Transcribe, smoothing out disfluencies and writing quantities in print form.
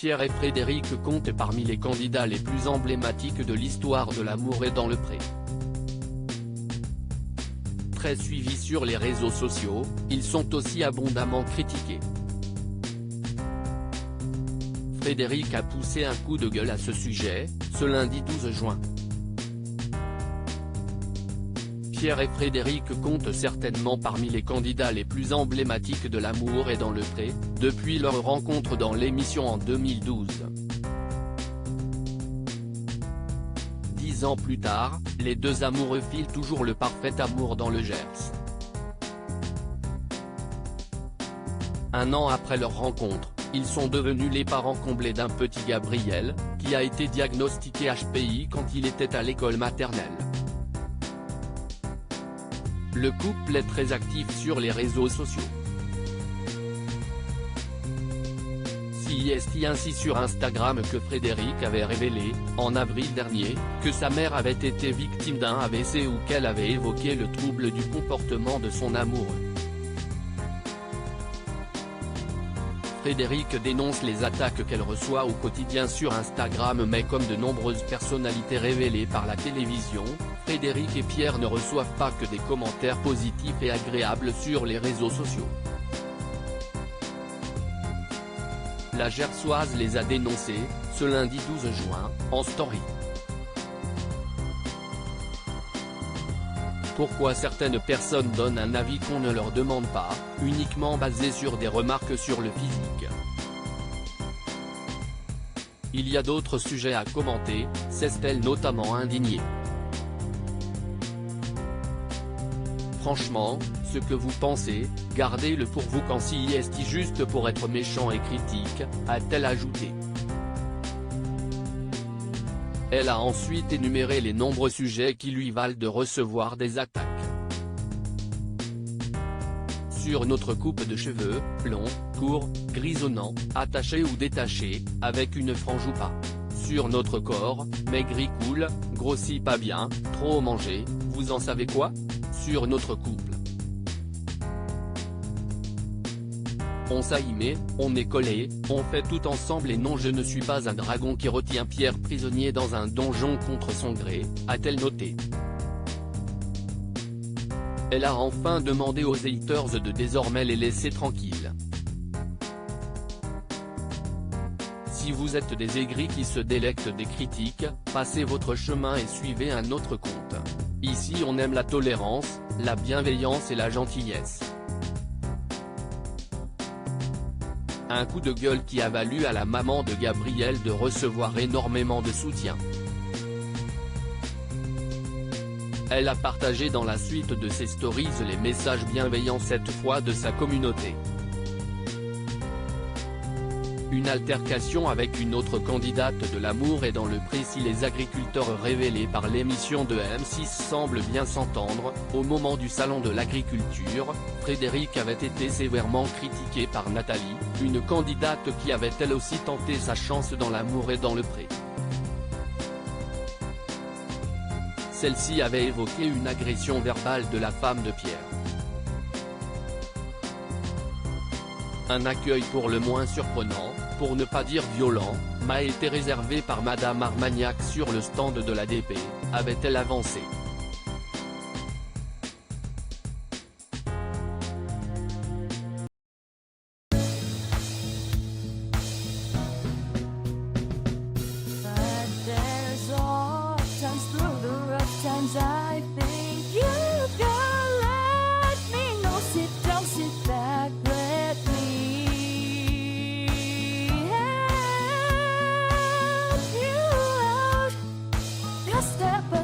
Pierre et Frédéric comptent parmi les candidats les plus emblématiques de l'histoire de l'amour et dans le pré. Très suivis sur les réseaux sociaux, ils sont aussi abondamment critiqués. Frédéric a poussé un coup de gueule à ce sujet, ce lundi 12 juin. Pierre et Frédéric comptent certainement parmi les candidats les plus emblématiques de l'amour et dans le pré, depuis leur rencontre dans l'émission en 2012. 10 ans plus tard, les deux amoureux filent toujours le parfait amour dans le Gers. Un an après leur rencontre, ils sont devenus les parents comblés d'un petit Gabriel, qui a été diagnostiqué HPI quand il était à l'école maternelle. Le couple est très actif sur les réseaux sociaux. C'est ainsi sur Instagram que Frédéric avait révélé, en avril dernier, que sa mère avait été victime d'un AVC ou qu'elle avait évoqué le trouble du comportement de son amoureux. Frédéric dénonce les attaques qu'elle reçoit au quotidien sur Instagram, mais comme de nombreuses personnalités révélées par la télévision, Frédéric et Pierre ne reçoivent pas que des commentaires positifs et agréables sur les réseaux sociaux. La Gersoise les a dénoncés, ce lundi 12 juin, en story. Pourquoi certaines personnes donnent un avis qu'on ne leur demande pas, uniquement basé sur des remarques sur le physique? Il y a d'autres sujets à commenter, s'est-elle notamment indignée. Franchement, ce que vous pensez, gardez-le pour vous quand c'est juste pour être méchant et critique, a-t-elle ajouté. Elle a ensuite énuméré les nombreux sujets qui lui valent de recevoir des attaques. Sur notre coupe de cheveux, blond, court, grisonnant, attaché ou détaché, avec une frange ou pas. Sur notre corps, maigri cool, grossi pas bien, trop mangé, vous en savez quoi? Sur notre couple. On s'aimait, on est collé, on fait tout ensemble et non, je ne suis pas un dragon qui retient Pierre prisonnier dans un donjon contre son gré, a-t-elle noté. Elle a enfin demandé aux haters de désormais les laisser tranquilles. Si vous êtes des aigris qui se délectent des critiques, passez votre chemin et suivez un autre compte. Ici on aime la tolérance, la bienveillance et la gentillesse. Un coup de gueule qui a valu à la maman de Gabriel de recevoir énormément de soutien. Elle a partagé dans la suite de ses stories les messages bienveillants cette fois de sa communauté. Une altercation avec une autre candidate de l'amour et dans le pré. Si les agriculteurs révélés par l'émission de M6 semblent bien s'entendre, au moment du salon de l'agriculture, Frédéric avait été sévèrement critiqué par Nathalie, une candidate qui avait elle aussi tenté sa chance dans l'amour et dans le pré. Celle-ci avait évoqué une agression verbale de la femme de Pierre. Un accueil pour le moins surprenant, pour ne pas dire violent, m'a été réservé par Madame Armagnac sur le stand de l'ADP, avait-elle avancé. Step